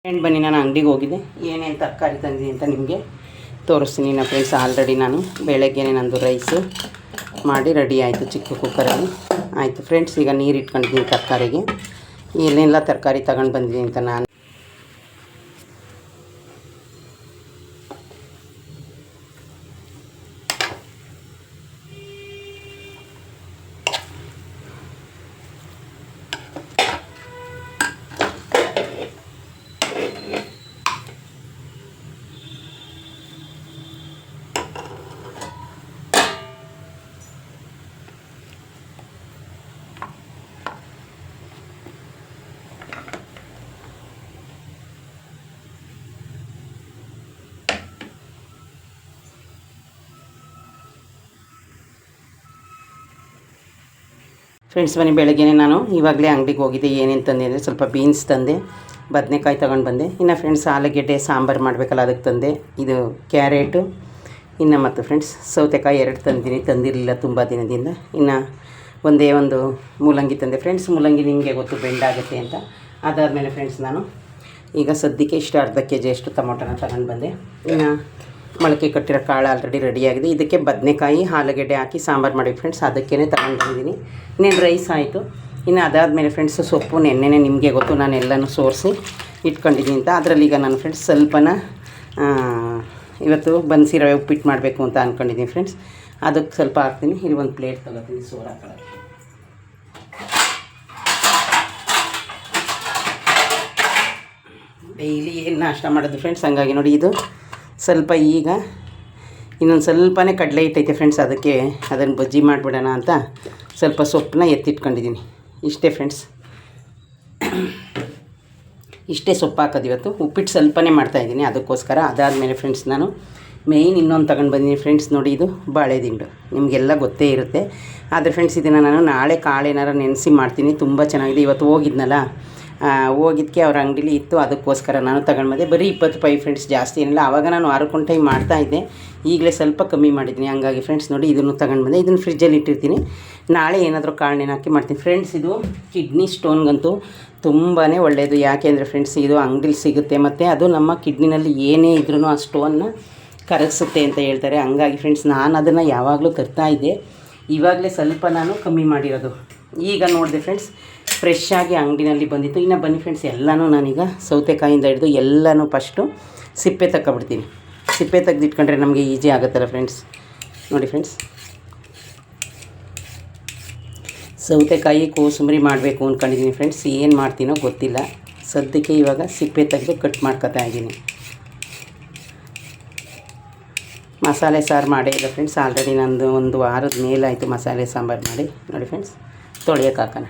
Friend ಬನ್ನಿ, ನಾನು ಅಂಗಡಿಗೆ ಹೋಗಿದ್ದೆ, ಏನೇನು ತರಕಾರಿ ತಂದಿದೆ ಅಂತ ನಿಮಗೆ ತೋರಿಸ್ತೀನಿ ನನ್ನ ಫ್ರೆಂಡ್ಸ್. ಆಲ್ರೆಡಿ ನಾನು ಬೆಳಗ್ಗೆನೇ ನಂದು ರೈಸು ಮಾಡಿ ರೆಡಿ ಆಯಿತು ಚಿಕ್ಕ ಕುಕ್ಕರಲ್ಲಿ. ಆಯಿತು ಫ್ರೆಂಡ್ಸ್, ಈಗ ನೀರು ಇಟ್ಕೊಂಡಿದ್ದೀನಿ ತರಕಾರಿಗೆ. ಏನೆಲ್ಲ ತರಕಾರಿ ತಗೊಂಡು ಬಂದಿದ್ದೀನಿ ಅಂತ ನಾನು ಫ್ರೆಂಡ್ಸ್ ಬನ್ನಿ, ಬೆಳಗ್ಗೆನೇ ನಾನು ಇವಾಗಲೇ ಅಂಗಡಿಗೆ ಹೋಗಿದ್ದೆ. ಏನೇನು ತಂದೆ ಅಂದರೆ ಸ್ವಲ್ಪ ಬೀನ್ಸ್ ತಂದೆ, ಬದನೆಕಾಯಿ ತೊಗೊಂಡು ಬಂದೆ. ಇನ್ನು ಫ್ರೆಂಡ್ಸ್ ಆಲೂಗೆಡ್ಡೆ ಸಾಂಬಾರು ಮಾಡಬೇಕಲ್ಲ, ಅದಕ್ಕೆ ತಂದೆ. ಇದು ಕ್ಯಾರೆಟು, ಇನ್ನು ಮತ್ತು ಫ್ರೆಂಡ್ಸ್ ಸೌತೆಕಾಯಿ 2 ತಂದಿರಲಿಲ್ಲ ತುಂಬ ದಿನದಿಂದ. ಇನ್ನು ಒಂದೇ ಒಂದು ಮೂಲಂಗಿ ತಂದೆ ಫ್ರೆಂಡ್ಸ್. ಮೂಲಂಗಿ ನಿಮಗೆ ಗೊತ್ತು ಬೆಂಡಾಗುತ್ತೆ ಅಂತ. ಅದಾದಮೇಲೆ ಫ್ರೆಂಡ್ಸ್ ನಾನು ಈಗ ಸದ್ಯಕ್ಕೆ ಇಷ್ಟು ಅರ್ಧ kg ಅಷ್ಟು ಟೊಮೊಟೊನ ತಗೊಂಡು ಬಂದೆ. ಇನ್ನು ಮೊಳಕೆ ಕಟ್ಟಿರೋ ಕಾಳು ಆಲ್ರೆಡಿ ರೆಡಿಯಾಗಿದೆ. ಇದಕ್ಕೆ ಬದನೆಕಾಯಿ ಆಲೂಗೆಡ್ಡೆ ಹಾಕಿ ಸಾಂಬಾರು ಮಾಡಿ ಫ್ರೆಂಡ್ಸ್, ಅದಕ್ಕೇ ತಗೊಂಡು ಬಂದಿದ್ದೀನಿ. ಇನ್ನೇನು ರೈಸ್ ಆಯಿತು. ಇನ್ನು ಅದಾದಮೇಲೆ ಫ್ರೆಂಡ್ಸ್ ಸೊಪ್ಪು ನೆನ್ನೆನೇ ನಿಮಗೆ ಗೊತ್ತು ನಾನು ಎಲ್ಲನೂ ಸೋರಿಸಿ ಇಟ್ಕೊಂಡಿದ್ದೀನಿ ಅಂತ. ಅದರಲ್ಲಿ ಈಗ ನಾನು ಫ್ರೆಂಡ್ಸ್ ಸ್ವಲ್ಪನ ಇವತ್ತು ಬನ್ಸಿ ರವೆ ಉಪ್ಪಿಟ್ಟು ಮಾಡಬೇಕು ಅಂತ ಅಂದ್ಕೊಂಡಿದ್ದೀನಿ ಫ್ರೆಂಡ್ಸ್. ಅದಕ್ಕೆ ಸ್ವಲ್ಪ ಹಾಕ್ತೀನಿ. ಇಲ್ಲಿ ಒಂದು ಪ್ಲೇಟ್ ತೊಗೋತೀನಿ ಸೋರು ಹಾಕೊಳ್ಳೋಕ್ಕೆ. ಡೈಲಿ ಏನು ನಾಷ್ಟ ಮಾಡೋದು ಫ್ರೆಂಡ್ಸ್, ಹಂಗಾಗಿ ನೋಡಿ ಇದು ಸ್ವಲ್ಪ ಈಗ ಇನ್ನೊಂದು ಸ್ವಲ್ಪನೇ ಕಡಲೆ ಹಿಟ್ಟೈತೆ ಫ್ರೆಂಡ್ಸ್, ಅದಕ್ಕೆ ಅದನ್ನು ಬಜ್ಜಿ ಮಾಡಿಬಿಡೋಣ ಅಂತ ಸ್ವಲ್ಪ ಸೊಪ್ಪನ್ನ ಎತ್ತಿಟ್ಕೊಂಡಿದ್ದೀನಿ. ಇಷ್ಟೇ ಫ್ರೆಂಡ್ಸ್, ಇಷ್ಟೇ ಸೊಪ್ಪು ಹಾಕೋದು ಇವತ್ತು. ಉಪ್ಪಿಟ್ಟು ಸ್ವಲ್ಪನೇ ಮಾಡ್ತಾಯಿದ್ದೀನಿ ಅದಕ್ಕೋಸ್ಕರ. ಅದಾದಮೇಲೆ ಫ್ರೆಂಡ್ಸ್ ನಾನು ಮೇಯ್ನ್ ಇನ್ನೊಂದು ತಗೊಂಡು ಬಂದಿದ್ದೀನಿ ಫ್ರೆಂಡ್ಸ್. ನೋಡಿ ಇದು ಬಾಳೆದಿಂಡು, ನಿಮಗೆಲ್ಲ ಗೊತ್ತೇ ಇರುತ್ತೆ. ಆದರೆ ಫ್ರೆಂಡ್ಸ್ ಇದನ್ನು ನಾನು ನಾಳೆ ಕಾಳೇನಾರು ನೆನೆಸಿ ಮಾಡ್ತೀನಿ. ತುಂಬ ಚೆನ್ನಾಗಿದೆ. ಇವತ್ತು ಹೋಗಿದ್ನಲ್ಲ, ಹೋಗಿದ್ದಕ್ಕೆ ಅವ್ರ ಅಂಗಡಿಲಿ ಇತ್ತು, ಅದಕ್ಕೋಸ್ಕರ ನಾನು ತಗೊಂಡು ಬಂದೆ. ಬರೀ 20 ರೂಪಾಯಿ ಫ್ರೆಂಡ್ಸ್, ಜಾಸ್ತಿ ಏನಿಲ್ಲ. ಆವಾಗ ನಾನು 6 ಟೈಮ್ ಮಾಡ್ತಾಯಿದ್ದೆ, ಈಗಲೇ ಸ್ವಲ್ಪ ಕಮ್ಮಿ ಮಾಡಿದ್ದೀನಿ. ಹಂಗಾಗಿ ಫ್ರೆಂಡ್ಸ್ ನೋಡಿ ಇದನ್ನು ತಗೊಂಡು ಬಂದೆ. ಇದನ್ನು ಫ್ರಿಜ್ಜಲ್ಲಿ ಇಟ್ಟಿರ್ತೀನಿ, ನಾಳೆ ಏನಾದರೂ ಕಾಳನ್ನೇನು ಹಾಕಿ ಮಾಡ್ತೀನಿ ಫ್ರೆಂಡ್ಸ್. ಇದು ಕಿಡ್ನಿ ಸ್ಟೋನ್ಗಂತೂ ತುಂಬಾ ಒಳ್ಳೆಯದು. ಯಾಕೆಂದರೆ ಫ್ರೆಂಡ್ಸ್ ಇದು ಅಂಗಡಿಲಿ ಸಿಗುತ್ತೆ, ಮತ್ತು ಅದು ನಮ್ಮ ಕಿಡ್ನಿನಲ್ಲಿ ಏನೇ ಇದ್ರೂ ಆ ಸ್ಟೋನ್ನ ಕರಗಿಸುತ್ತೆ ಅಂತ ಹೇಳ್ತಾರೆ. ಹಂಗಾಗಿ ಫ್ರೆಂಡ್ಸ್ ನಾನು ಅದನ್ನು ಯಾವಾಗಲೂ ತರ್ತಾಯಿದ್ದೆ, ಇವಾಗಲೇ ಸ್ವಲ್ಪ ನಾನು ಕಮ್ಮಿ ಮಾಡಿರೋದು. ಈಗ ನೋಡಿದೆ ಫ್ರೆಂಡ್ಸ್ ಫ್ರೆಶ್ ಆಗಿ ಅಂಗಡಿನಲ್ಲಿ ಬಂದಿತ್ತು. ಇನ್ನು ಬನ್ನಿ ಫ್ರೆಂಡ್ಸ್, ಎಲ್ಲನೂ ನಾನೀಗ ಸೌತೆಕಾಯಿಂದ ಹಿಡಿದು ಎಲ್ಲನೂ ಫಸ್ಟು ಸಿಪ್ಪೆ ತಗೊಬಿಡ್ತೀನಿ. ಸಿಪ್ಪೆ ತೆಗೆದಿಟ್ಕೊಂಡ್ರೆ ನಮಗೆ ಈಸಿ ಆಗುತ್ತಲ್ಲ ಫ್ರೆಂಡ್ಸ್. ನೋಡಿ ಫ್ರೆಂಡ್ಸ್, ಸೌತೆಕಾಯಿ ಕೋಸಂಬರಿ ಮಾಡಬೇಕು ಅಂದ್ಕೊಂಡಿದ್ದೀನಿ ಫ್ರೆಂಡ್ಸ್. ಏನು ಮಾಡ್ತೀನೋ ಗೊತ್ತಿಲ್ಲ. ಸದ್ಯಕ್ಕೆ ಇವಾಗ ಸಿಪ್ಪೆ ತೆಗೆದು ಕಟ್ ಮಾಡ್ಕೊತಾ ಇದ್ದೀನಿ. ಮಸಾಲೆ ಸಾರು ಮಾಡೇ ಇಲ್ಲ ಫ್ರೆಂಡ್ಸ್. ಆಲ್ರೆಡಿ ನಂದು ಒಂದು ವಾರದ ಮೇಲಾಯಿತು ಮಸಾಲೆ ಸಾಂಬಾರು ಮಾಡಿ. ನೋಡಿ ಫ್ರೆಂಡ್ಸ್, ತೊಳೆಯೋಕೆ ಹಾಕೋಣ.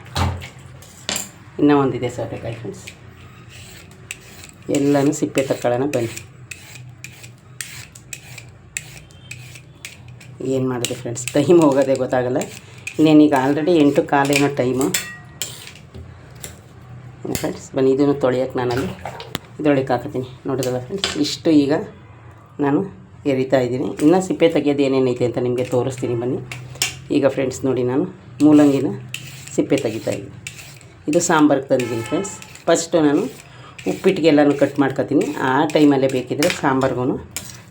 ಇನ್ನೂ ಒಂದಿದೆ ಸೌತೆಕಾಯಿ ಫ್ರೆಂಡ್ಸ್. ಎಲ್ಲನೂ ಸಿಪ್ಪೆ ತಗೊಳ್ಳೋಣ ಬನ್ನಿ. ಏನು ಮಾಡೋದು ಫ್ರೆಂಡ್ಸ್, ಟೈಮ್ ಹೋಗೋದೇ ಗೊತ್ತಾಗಲ್ಲ. ಇನ್ನೇನೀಗ ಆಲ್ರೆಡಿ 8:15 ಏನೋ ಟೈಮು ಫ್ರೆಂಡ್ಸ್. ಬನ್ನಿ ಇದನ್ನು ತೊಳೆಯೋಕೆ ನಾನಲ್ಲಿ ಇದೊಳಗೆ ಹಾಕೋತೀನಿ. ನೋಡಿದ್ರಲ್ಲ ಫ್ರೆಂಡ್ಸ್, ಇಷ್ಟು ಈಗ ನಾನು ಎರಿತಾ ಇದ್ದೀನಿ. ಇನ್ನು ಸಿಪ್ಪೆ ತೆಗೆಯೋದು ಏನೇನೈತೆ ಅಂತ ನಿಮಗೆ ತೋರಿಸ್ತೀನಿ ಬನ್ನಿ. ಈಗ ಫ್ರೆಂಡ್ಸ್ ನೋಡಿ, ನಾನು ಮೂಲಂಗಿನ ಸಿಪ್ಪೆ ತೆಗಿತಾಯಿದ್ದೀನಿ. ಇದು ಸಾಂಬಾರಿಗೆ ತಂದಿದ್ದೀನಿ ಫ್ರೆಂಡ್ಸ್. ಫಸ್ಟು ನಾನು ಉಪ್ಪಿಟ್ಟಿಗೆಲ್ಲನೂ ಕಟ್ ಮಾಡ್ಕೊತೀನಿ. ಆ ಟೈಮಲ್ಲೇ ಬೇಕಿದ್ದರೆ ಸಾಂಬಾರ್ಗೂ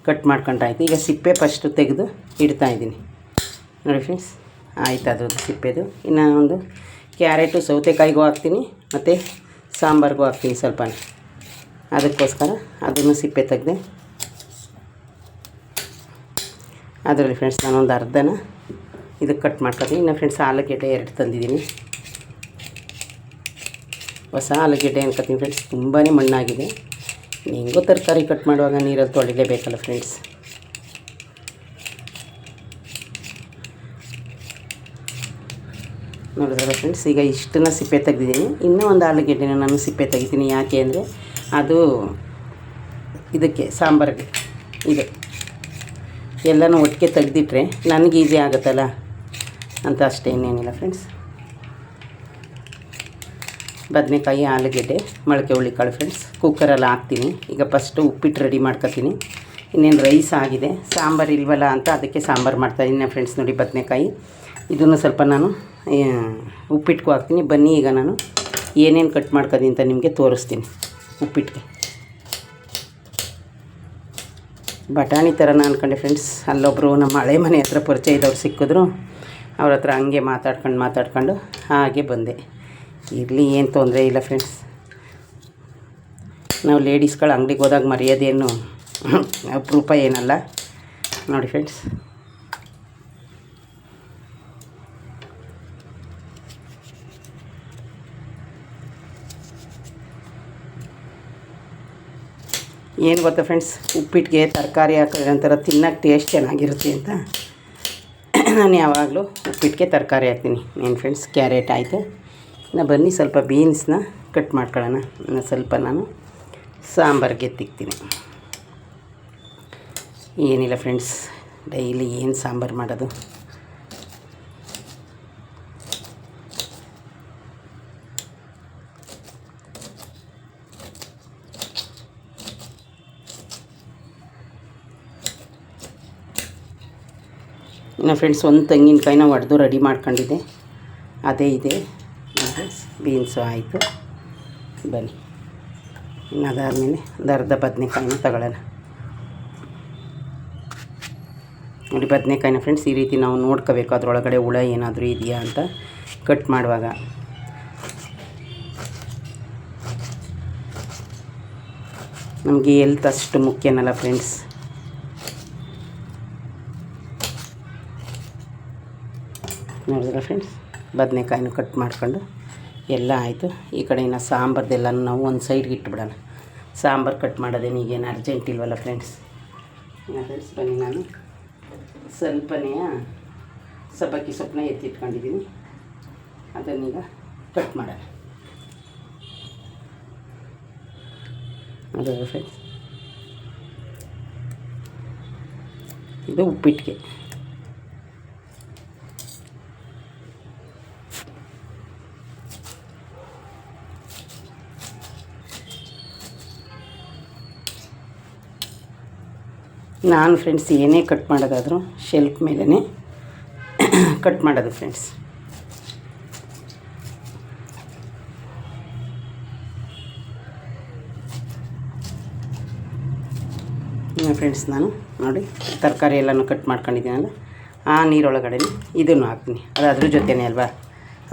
ಕಟ್ ಮಾಡ್ಕೊಂಡ್ರಾಯ್ತು. ಈಗ ಸಿಪ್ಪೆ ಫಸ್ಟು ತೆಗೆದು ಇಡ್ತಾಯಿದ್ದೀನಿ. ನೋಡಿ ಫ್ರೆಂಡ್ಸ್, ಆಯ್ತು ಅದು ಸಿಪ್ಪೆದು. ಇನ್ನು ಒಂದು ಕ್ಯಾರೆಟು ಸೌತೆಕಾಯಿಗೂ ಹಾಕ್ತೀನಿ, ಮತ್ತು ಸಾಂಬಾರಿಗೂ ಹಾಕ್ತೀನಿ ಸ್ವಲ್ಪ. ಅದಕ್ಕೋಸ್ಕರ ಅದನ್ನು ಸಿಪ್ಪೆ ತೆಗೆದೆ. ಅದರಲ್ಲಿ ಫ್ರೆಂಡ್ಸ್ ನಾನೊಂದು ಅರ್ಧನ ಇದಕ್ಕೆ ಕಟ್ ಮಾಡ್ಕೊತೀನಿ. ಇನ್ನು ಫ್ರೆಂಡ್ಸ್ ಆಲೂಗೆಡ್ಡೆ 2 ತಂದಿದ್ದೀನಿ. ಹೊಸ ಆಲೂಗೆಡ್ಡೆ ಅನ್ಕೋತೀನಿ ಫ್ರೆಂಡ್ಸ್, ತುಂಬಾ ಮಣ್ಣಾಗಿದೆ. ಹೆಂಗೋ ತರಕಾರಿ ಕಟ್ ಮಾಡುವಾಗ ನೀರಲ್ಲಿ ತೊಳಿಲೇಬೇಕಲ್ಲ ಫ್ರೆಂಡ್ಸ್. ನೋಡಿದ್ರಲ್ಲ ಫ್ರೆಂಡ್ಸ್, ಈಗ ಇಷ್ಟನ್ನ ಸಿಪ್ಪೆ ತೆಗೆದಿದ್ದೀನಿ. ಇನ್ನೂ ಒಂದು ಆಲೂಗೆಡ್ಡೆನ ನಾನು ಸಿಪ್ಪೆ ತೆಗಿತೀನಿ. ಯಾಕೆ ಅಂದರೆ ಅದು ಇದಕ್ಕೆ ಸಾಂಬಾರಿಗೆ ಇದು ಎಲ್ಲನೂ ಒಟ್ಟಿಗೆ ತೆಗೆದಿಟ್ರೆ ನನಗೆ ಈಸಿ ಆಗುತ್ತಲ್ಲ ಅಂತ ಅಷ್ಟೇ, ಇನ್ನೇನಿಲ್ಲ ಫ್ರೆಂಡ್ಸ್. ಬದನೆಕಾಯಿ, ಆಲೂಗೆಡ್ಡೆ, ಮೊಳಕೆ ಹುಳ್ಳಿಕಾಳು ಫ್ರೆಂಡ್ಸ್ ಕುಕ್ಕರಲ್ಲಿ ಹಾಕ್ತೀನಿ. ಈಗ ಫಸ್ಟು ಉಪ್ಪಿಟ್ಟು ರೆಡಿ ಮಾಡ್ಕೊತೀನಿ. ಇನ್ನೇನು ರೈಸ್ ಆಗಿದೆ, ಸಾಂಬಾರು ಇಲ್ವಲ್ಲ ಅಂತ ಅದಕ್ಕೆ ಸಾಂಬಾರು ಮಾಡ್ತಾಯಿದ್ದೀನಿ ಫ್ರೆಂಡ್ಸ್. ನೋಡಿ ಬದನೆಕಾಯಿ ಇದನ್ನು ಸ್ವಲ್ಪ ನಾನು ಉಪ್ಪಿಟ್ಟಿಗೂ ಹಾಕ್ತೀನಿ. ಬನ್ನಿ ಈಗ ನಾನು ಏನೇನು ಕಟ್ ಮಾಡ್ಕೊತೀನಿ ಅಂತ ನಿಮಗೆ ತೋರಿಸ್ತೀನಿ ಉಪ್ಪಿಟ್ಟಿಗೆ. ಬಟಾಣಿ ಥರನ ಅಂದ್ಕೊಂಡೆ ಫ್ರೆಂಡ್ಸ್. ಅಲ್ಲೊಬ್ಬರು ನಮ್ಮ ಹಳೆ ಮನೆ ಹತ್ರ ಪರಿಚಯ ಇದ್ದವ್ರು ಸಿಕ್ಕಿದ್ರು. ಅವ್ರ ಹತ್ರ ಹಂಗೆ ಮಾತಾಡ್ಕೊಂಡು ಹಾಗೆ ಬಂದೆ. ಇರಲಿ, ಏನು ತೊಂದರೆ ಇಲ್ಲ ಫ್ರೆಂಡ್ಸ್. ನಾವು ಲೇಡೀಸ್ಗಳು ಅಂಗಡಿಗೆ ಹೋದಾಗ ಮರ್ಯಾದೆಯನ್ನು ಅಪರೂಪ ಏನಲ್ಲ ನೋಡಿ ಫ್ರೆಂಡ್ಸ್. ಏನು ಗೊತ್ತಾ ಫ್ರೆಂಡ್ಸ್, ಉಪ್ಪಿಟ್ಟಿಗೆ ತರಕಾರಿ ಹಾಕಿದ್ರೆ ಒಂಥರ ತಿನ್ನೋಕ್ಕೆ ಟೇಸ್ಟ್ ಚೆನ್ನಾಗಿರುತ್ತೆ ಅಂತ ನಾನು ಯಾವಾಗಲೂ ಉಪ್ಪಿಟ್ಟಿಗೆ ತರಕಾರಿ ಹಾಕ್ತೀನಿ. ಏನು ಫ್ರೆಂಡ್ಸ್, ಕ್ಯಾರೆಟ್ ಆಯಿತು. ಇನ್ನು ಬನ್ನಿ ಸ್ವಲ್ಪ ಬೀನ್ಸ್ನ ಕಟ್ ಮಾಡ್ಕೊಳ್ಳೋಣ. ಇನ್ನು ಸ್ವಲ್ಪ ನಾನು ಸಾಂಬಾರಿಗೆ ತಿಕ್ತೀನಿ. ಏನಿಲ್ಲ ಫ್ರೆಂಡ್ಸ್, ಡೈಲಿ ಏನು ಸಾಂಬಾರು ಮಾಡೋದು. ಇನ್ನು ಫ್ರೆಂಡ್ಸ್, ಒಂದು ತೆಂಗಿನಕಾಯಿನ ಒಡೆದು ರೆಡಿ ಮಾಡ್ಕೊಂಡಿದ್ದೆ, ಅದೇ ಇದೆ ಫ್ರೆಂಡ್ಸ್. ಬೀನ್ಸು ಆಯಿತು. ಬನ್ನಿ, ಇನ್ನು ಅದಾದಮೇಲೆ ಒಂದು ಅರ್ಧ ಬದನೆಕಾಯಿನ ತಗೊಳ್ಳೋಣ. ನೋಡಿ, ಬದನೆಕಾಯಿನ ಫ್ರೆಂಡ್ಸ್ ಈ ರೀತಿ ನಾವು ನೋಡ್ಕೋಬೇಕು, ಅದರೊಳಗಡೆ ಹುಳ ಏನಾದರೂ ಇದೆಯಾ ಅಂತ ಕಟ್ ಮಾಡುವಾಗ. ನಮಗೆ ಹೆಲ್ತ್ ಅಷ್ಟು ಮುಖ್ಯನಲ್ಲ ಫ್ರೆಂಡ್ಸ್. ನೋಡಿದ್ರೆ ಫ್ರೆಂಡ್ಸ್, ಬದನೆಕಾಯಿನ ಕಟ್ ಮಾಡ್ಕೊಂಡು ಎಲ್ಲ ಆಯಿತು. ಈ ಕಡೆ ಇನ್ನು ಸಾಂಬಾರ್ದೆಲ್ಲನೂ ನಾವು ಒಂದು ಸೈಡ್ಗೆ ಇಟ್ಬಿಡೋಣ. ಸಾಂಬಾರು ಕಟ್ ಮಾಡೋದೇನು ಈಗೇನು ಅರ್ಜೆಂಟ್ ಇಲ್ವಲ್ಲ ಫ್ರೆಂಡ್ಸ್. ಇನ್ನು ಫ್ರೆಂಡ್ಸ್ ಬನ್ನಿ, ನಾನು ಸ್ವಲ್ಪನೇ ಸಬ್ಬಕ್ಕಿ ಸೊಪ್ಪನ್ನ ಎತ್ತಿಟ್ಕೊಂಡಿದ್ದೀನಿ, ಅದನ್ನೀಗ ಕಟ್ ಮಾಡೋಣ. ಅದು ಫ್ರೆಂಡ್ಸ್, ಇದು ಉಪ್ಪಿಟ್ಟಿಗೆ. ನಾನು ಫ್ರೆಂಡ್ಸ್ ಏನೇ ಕಟ್ ಮಾಡೋದಾದರೂ ಶೆಲ್ಫ್ ಮೇಲೇ ಕಟ್ ಮಾಡೋದು ಫ್ರೆಂಡ್ಸ್. ಇನ್ನು ಫ್ರೆಂಡ್ಸ್, ನಾನು ನೋಡಿ ತರಕಾರಿ ಎಲ್ಲನೂ ಕಟ್ ಮಾಡ್ಕೊಂಡಿದ್ದೀನಲ್ಲ, ಆ ನೀರೊಳಗಡೆ ಇದನ್ನು ಹಾಕ್ತೀನಿ. ಅದು ಅದ್ರ ಜೊತೆನೇ ಅಲ್ವಾ,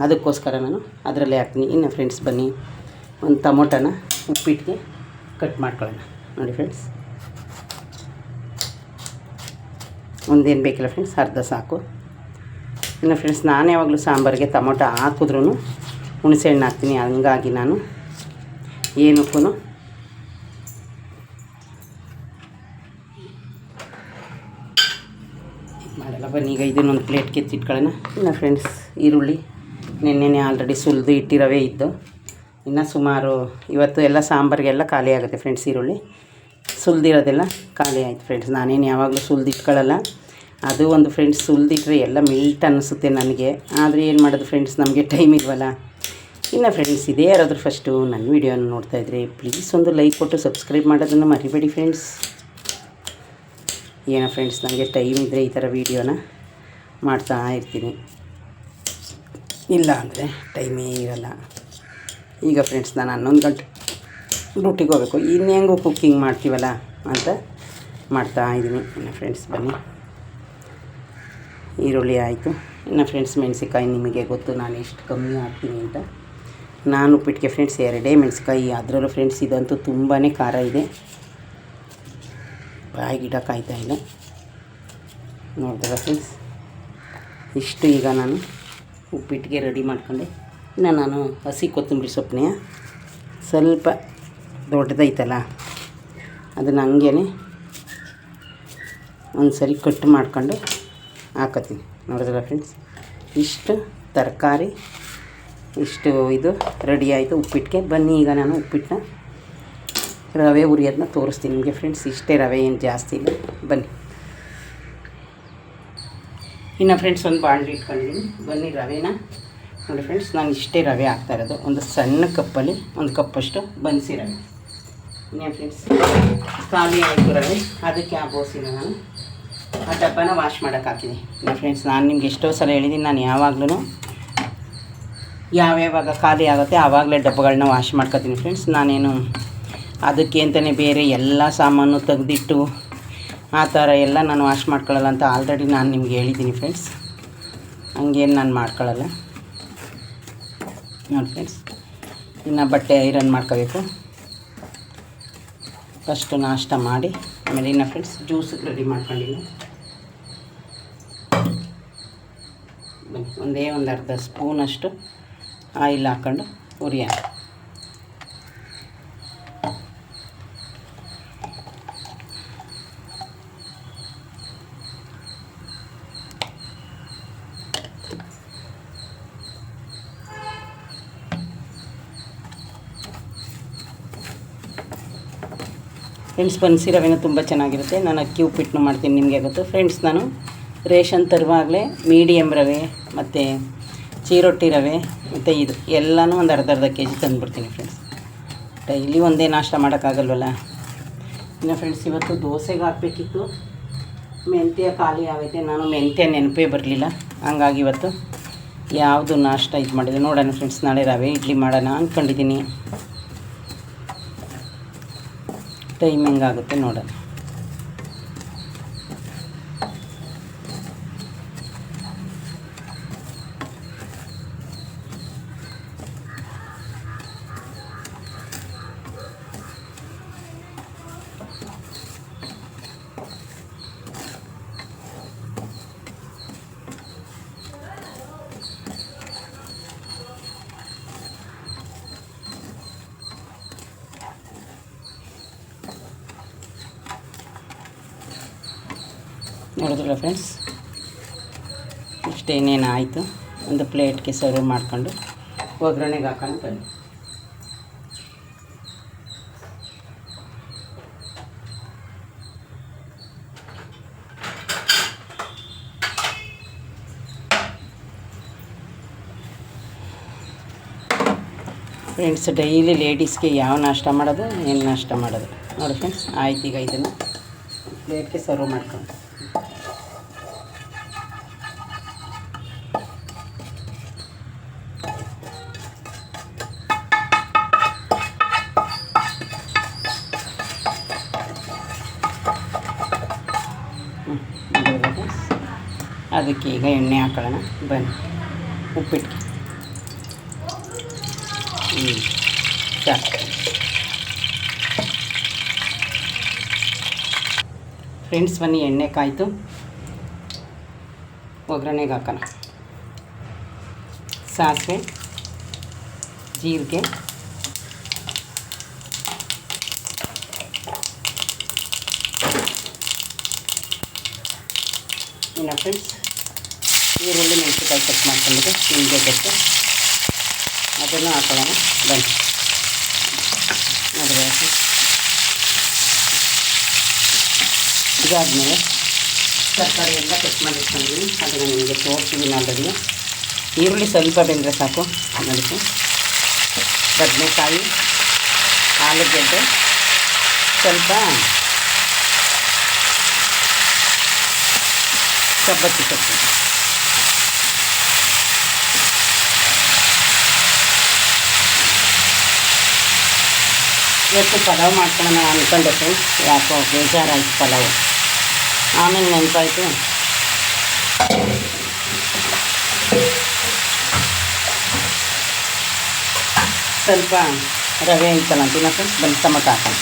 ಅದಕ್ಕೋಸ್ಕರ ನಾನು ಅದರಲ್ಲೇ ಹಾಕ್ತೀನಿ. ಇನ್ನು ಫ್ರೆಂಡ್ಸ್ ಬನ್ನಿ, ಒಂದು ಟೊಮೊಟೊನ ಉಪ್ಪಿಟ್ಟಿಗೆ ಕಟ್ ಮಾಡ್ಕೊಳ್ಳೋಣ. ನೋಡಿ ಫ್ರೆಂಡ್ಸ್, ಒಂದೇನು ಬೇಕಿಲ್ಲ ಫ್ರೆಂಡ್ಸ್, ಅರ್ಧ ಸಾಕು. ಇನ್ನು ಫ್ರೆಂಡ್ಸ್, ನಾನು ಯಾವಾಗಲೂ ಸಾಂಬಾರಿಗೆ ಟೊಮೊಟೊ ಹಾಕಿದ್ರೂ ಹುಣಸೆಹಣ್ಣು ಹಾಕ್ತೀನಿ. ಹಂಗಾಗಿ ನಾನು ಏನಕ್ಕೂ ಮಾಡಲ್ಲ. ಬನ್ನಿ, ಈಗ ಇದನ್ನೊಂದು ಪ್ಲೇಟ್ಗೆ ಎತ್ತಿಟ್ಕೊಳ್ಳೋಣ. ಇನ್ನು ಫ್ರೆಂಡ್ಸ್, ಈರುಳ್ಳಿ ನೆನ್ನೆನೇ ಆಲ್ರೆಡಿ ಸುಲಿದು ಇಟ್ಟಿರೋವೇ ಇದ್ದು, ಇನ್ನು ಸುಮಾರು ಇವತ್ತು ಎಲ್ಲ ಸಾಂಬಾರಿಗೆಲ್ಲ ಖಾಲಿ ಆಗುತ್ತೆ ಫ್ರೆಂಡ್ಸ್. ಈರುಳ್ಳಿ ಸುಲಿದಿರೋದೆಲ್ಲ ಖಾಲಿ ಆಯಿತು ಫ್ರೆಂಡ್ಸ್. ನಾನೇನು ಯಾವಾಗಲೂ ಸುಲಿದಿಟ್ಕೊಳ್ಳಲ್ಲ. ಅದು ಒಂದು ಫ್ರೆಂಡ್ಸ್, ಸುಲಿದಿಟ್ರೆ ಎಲ್ಲ ಮಿಲ್ಟ್ ಅನ್ನಿಸುತ್ತೆ ನನಗೆ. ಆದರೆ ಏನು ಮಾಡೋದು ಫ್ರೆಂಡ್ಸ್, ನಮಗೆ ಟೈಮ್ ಇಲ್ವಲ್ಲ. ಇನ್ನು ಫ್ರೆಂಡ್ಸ್, ಇದೇ ಯಾರಾದರೂ ಫಸ್ಟು ನನ್ನ ವೀಡಿಯೋನ ನೋಡ್ತಾಯಿದ್ರೆ ಪ್ಲೀಸ್ ಒಂದು ಲೈಕ್ ಕೊಟ್ಟು ಸಬ್ಸ್ಕ್ರೈಬ್ ಮಾಡೋದನ್ನು ಮರಿಬೇಡಿ ಫ್ರೆಂಡ್ಸ್. ಏನೋ ಫ್ರೆಂಡ್ಸ್, ನನಗೆ ಟೈಮ್ ಇದ್ದರೆ ಈ ಥರ ವೀಡಿಯೋನ ಮಾಡ್ತಾ ಇರ್ತೀನಿ, ಇಲ್ಲ ಅಂದರೆ ಟೈಮೇ ಇರಲ್ಲ. ಈಗ ಫ್ರೆಂಡ್ಸ್, ನಾನು 11 ಗಂಟೆ ಡ್ಯೂಟಿಗೆ ಹೋಗಬೇಕು. ಇನ್ನು ಹೆಂಗೂ ಕುಕ್ಕಿಂಗ್ ಮಾಡ್ತೀವಲ್ಲ ಅಂತ ಮಾಡ್ತಾಯಿದ್ದೀನಿ. ಇನ್ನು ಫ್ರೆಂಡ್ಸ್ ಬನ್ನಿ, ಈರುಳ್ಳಿ ಆಯಿತು. ಇನ್ನು ಫ್ರೆಂಡ್ಸ್, ಮೆಣಸಿನ್ಕಾಯಿ ನಿಮಗೆ ಗೊತ್ತು ನಾನು ಎಷ್ಟು ಕಮ್ಮಿ ಹಾಕ್ತೀನಿ ಅಂತ. ನಾನು ಉಪ್ಪಿಟ್ಟಿಗೆ ಫ್ರೆಂಡ್ಸ್ 2 ಮೆಣಸಿನ್ಕಾಯಿ, ಅದರಲ್ಲೂ ಫ್ರೆಂಡ್ಸ್ ಇದಂತೂ ತುಂಬಾ ಖಾರ ಇದೆ, ಬಾಯಿಗಿಡಕ್ಕಾಯ್ತಾ ಇಲ್ಲ. ನೋಡಿದ್ರೆ ಫ್ರೆಂಡ್ಸ್, ಇಷ್ಟು ಈಗ ನಾನು ಉಪ್ಪಿಟ್ಟಿಗೆ ರೆಡಿ ಮಾಡ್ಕೊಂಡೆ. ಇನ್ನು ನಾನು ಹಸಿ ಕೊತ್ತಂಬರಿ ಸೊಪ್ಪನ್ನೇ ಸ್ವಲ್ಪ ದೊಡ್ಡದೈತಲ್ಲ, ಅದನ್ನು ಹಂಗೇ ಒಂದು ಸರಿ ಕಟ್ ಮಾಡ್ಕೊಂಡು ಹಾಕತ್ತೀನಿ. ನೋಡಿದ್ರೆ ಫ್ರೆಂಡ್ಸ್, ಇಷ್ಟು ತರಕಾರಿ, ಇಷ್ಟು ಇದು ರೆಡಿ ಆಯಿತು ಉಪ್ಪಿಟ್ಟಿಗೆ. ಬನ್ನಿ, ಈಗ ನಾನು ಉಪ್ಪಿಟ್ಟನ್ನ ರವೆ ಹುರಿಯೋದನ್ನ ತೋರಿಸ್ತೀನಿ ನಿಮಗೆ ಫ್ರೆಂಡ್ಸ್. ಇಷ್ಟೇ ರವೆ, ಏನು ಜಾಸ್ತಿ ಇಲ್ಲ. ಬನ್ನಿ. ಇನ್ನು ಫ್ರೆಂಡ್ಸ್, ಒಂದು ಬಾಣಲಿ ಇಟ್ಕೊಂಡಿದ್ದೀನಿ. ಬನ್ನಿ, ರವೆನ ನೋಡಿ ಫ್ರೆಂಡ್ಸ್, ನಾನು ಇಷ್ಟೇ ರವೆ ಹಾಕ್ತಾಯಿರೋದು. ಒಂದು ಸಣ್ಣ ಕಪ್ಪಲ್ಲಿ 1 ಕಪ್ಪಷ್ಟು ಬನ್ಸಿ ರವೆ. ಇನ್ನೇ ಫ್ರೆಂಡ್ಸ್, ಖಾಲಿ ಆಯಿತು ರವೆ, ಅದಕ್ಕೆ ಆ ಬೋಸಿನ ನಾನು ಆ ಡಬ್ಬನ ವಾಶ್ ಮಾಡೋಕ್ಕೆ ಹಾಕಿದ್ದೀನಿ. ಇನ್ನು ಫ್ರೆಂಡ್ಸ್, ನಾನು ನಿಮ್ಗೆ ಎಷ್ಟೋ ಸಲ ಹೇಳಿದ್ದೀನಿ, ನಾನು ಯಾವಾಗಲೂ ಯಾವ್ಯಾವಾಗ ಖಾಲಿ ಆಗುತ್ತೆ ಆವಾಗಲೇ ಡಬ್ಬಗಳನ್ನ ವಾಶ್ ಮಾಡ್ಕೊತೀನಿ ಫ್ರೆಂಡ್ಸ್. ನಾನೇನು ಅದಕ್ಕೆ ಅಂತಲೇ ಬೇರೆ ಎಲ್ಲ ಸಾಮಾನು ತೆಗೆದಿಟ್ಟು ಆ ಥರ ಎಲ್ಲ ನಾನು ವಾಶ್ ಮಾಡ್ಕೊಳ್ಳಲ್ಲ ಅಂತ ಆಲ್ರೆಡಿ ನಾನು ನಿಮ್ಗೆ ಹೇಳಿದ್ದೀನಿ ಫ್ರೆಂಡ್ಸ್. ಹಂಗೇನು ನಾನು ಮಾಡ್ಕೊಳ್ಳಲ್ಲ ನೋಡಿ ಫ್ರೆಂಡ್ಸ್. ಇನ್ನು ಬಟ್ಟೆ ಐರನ್ ಮಾಡ್ಕೋಬೇಕು. ಫಸ್ಟು ನಾಷ್ಟ ಮಾಡಿ ಆಮೇಲೆ ಇನ್ನು ಫ್ರೆಂಡ್ಸ್ ಜ್ಯೂಸ್ ರೆಡಿ ಮಾಡ್ಕೊಂಡಿದ್ದೀನಿ. ಒಂದೇ ಒಂದು ಅರ್ಧ ಸ್ಪೂನಷ್ಟು ಆಯಿಲ್ ಹಾಕ್ಕೊಂಡು ಉರಿಯ. ಫ್ರೆಂಡ್ಸ್ ಬನ್ಸಿ ರವೆನೂ ತುಂಬ ಚೆನ್ನಾಗಿರುತ್ತೆ. ನಾನು ಅಕ್ಕಿ ಉಪ್ಪಿಟ್ಟನ್ನು ಮಾಡ್ತೀನಿ, ನಿಮಗೆ ಗೊತ್ತು ಫ್ರೆಂಡ್ಸ್. ನಾನು ರೇಷನ್ ತರುವಾಗಲೇ ಮೀಡಿಯಮ್ ರವೆ ಮತ್ತು ಚೀರೊಟ್ಟಿ ರವೆ ಮತ್ತು ಇದು ಎಲ್ಲನೂ ಒಂದು ಅರ್ಧ ಕೆ ಜಿ ತಂದುಬಿಡ್ತೀನಿ ಫ್ರೆಂಡ್ಸ್. ಡೈಲಿ ಒಂದೇ ನಾಷ್ಟ ಮಾಡೋಕ್ಕಾಗಲ್ವಲ್ಲ. ಇನ್ನು ಫ್ರೆಂಡ್ಸ್ ಇವತ್ತು ದೋಸೆಗೆ ಹಾಕಬೇಕಿತ್ತು, ಮೆಂತ್ಯ ಖಾಲಿ ಆಗೈತೆ. ನಾನು ಮೆಂತ್ಯ ನೆನಪೇ ಬರಲಿಲ್ಲ, ಹಂಗಾಗಿ ಇವತ್ತು ಯಾವುದು ನಾಷ್ಟ ಇದು ಮಾಡಿದೆ ನೋಡೋಣ ಫ್ರೆಂಡ್ಸ್. ನಾಳೆ ರವೆ ಇಡ್ಲಿ ಮಾಡೋಣ ಅಂದ್ಕೊಂಡಿದ್ದೀನಿ. ಟೈಮ್ ಹೆಂಗಾಗುತ್ತೆ ನೋಡೋಣ. ನೋಡಿದ್ರಲ್ಲ ಫ್ರೆಂಡ್ಸ್, ಇಷ್ಟೇನೇನು ಆಯಿತು. ಒಂದು ಪ್ಲೇಟ್ಗೆ ಸರ್ವ್ ಮಾಡ್ಕೊಂಡು ಒಗ್ಗರಣೆಗೆ ಹಾಕೊಂಡು ಬನ್ನಿ. ಫ್ರೆಂಡ್ಸ್ ಡೈಲಿ ಲೇಡೀಸ್ಗೆ ಯಾವ ನಾಷ್ಟ ಮಾಡೋದು, ಏನು ನಾಷ್ಟ ಮಾಡೋದು ನೋಡಿ ಫ್ರೆಂಡ್ಸ್. ಆಯ್ತು, ಈಗ ಇದನ್ನು ಪ್ಲೇಟ್ಗೆ ಸರ್ವ್ ಮಾಡ್ಕೊಂಡು ಅದಕ್ಕೆ ಈಗ ಎಣ್ಣೆ ಹಾಕೊಳ್ಳೋಣ ಬನ್ನಿ. ಉಪ್ಪಿಟ್ಟಿಗೆ ಸಾಕು ಫ್ರೆಂಡ್ಸ್. ಬನ್ನಿ ಎಣ್ಣೆ ಕಾಯ್ತು, ಒಗ್ಗರಣೆಗೆ ಹಾಕೋಣ. ಸಾಸಿವೆ, ಜೀರಿಗೆ, ಇನ್ನು ಫ್ರೆಂಡ್ಸ್ ಈರುಳ್ಳಿ ಮೆಣಸಿನ್ಕಾಯಿ ಕಟ್ ಮಾಡ್ಕೊಂಡಿದ್ದೆ ನಿಮಗೆ ಗೊತ್ತು, ಅದನ್ನು ಹಾಕೊಳ್ಳೋಣ ಬನ್ನಿ. ನೋಡಿದ್ರೆ ಇದಾದಮೇಲೆ ತರಕಾರಿ ಎಲ್ಲ ಕಟ್ ಮಾಡಿಟ್ಕೊಂಡಿದ್ದೀನಿ, ಅದನ್ನು ನಿಮಗೆ ತೋರಿಸಿದ್ದೀನಿ ಆಲ್ರೆಡಿ. ಈರುಳ್ಳಿ ಸ್ವಲ್ಪ ಬೆಂದರೆ ಸಾಕು. ಅದಕ್ಕೆ ಬದನೆಕಾಯಿ, ಆಲೂಗೆಡ್ಡೆ, ಸ್ವಲ್ಪ ಸಬ್ಬಕ್ಕಿ ಸೊಪ್ಪು, ಇವತ್ತು ಪಲಾವ್ ಮಾಡ್ಕೊಳ್ಳೋಣ ಅಂದ್ಕೊಂಡೆ ಫ್ರೆಂಡ್ಸ್. ಯಾಕೋ ಬೇಜಾರಾಯಿತು ಪಲಾವು. ಆಮೇಲೆ ನೆನಪಾಯಿತು ಸ್ವಲ್ಪ ರವೆ ಐತಲ್ಲ ಅಂತೀನ ಫ್ರೆಂಡ್ಸ್. ಬಂದು ಟೊಮಟೊ ಹಾಕೋಣ.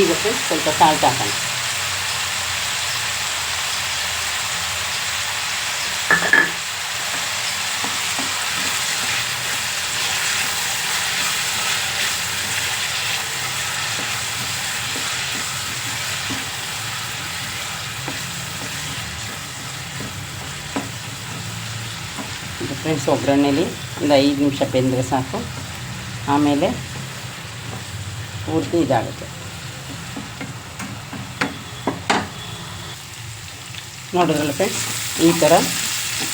ಈಗ ಫ್ರೆಂಡ್ಸ್ ಸ್ವಲ್ಪ ಸಾಲ್ಟ್ ಹಾಕೋಣ. ಫ್ರೆಂಡ್ಸ್ ಒಗ್ಗರಣೆಯಲ್ಲಿ ಒಂದು 5 ನಿಮಿಷ ಬೆಂದರೆ ಸಾಕು. ಆಮೇಲೆ ಪೂರ್ತಿ ಇದಾಗುತ್ತೆ. ನೋಡಿದ್ರಲ್ಲ ಫ್ರೆಂಡ್ಸ್, ಈ ಥರ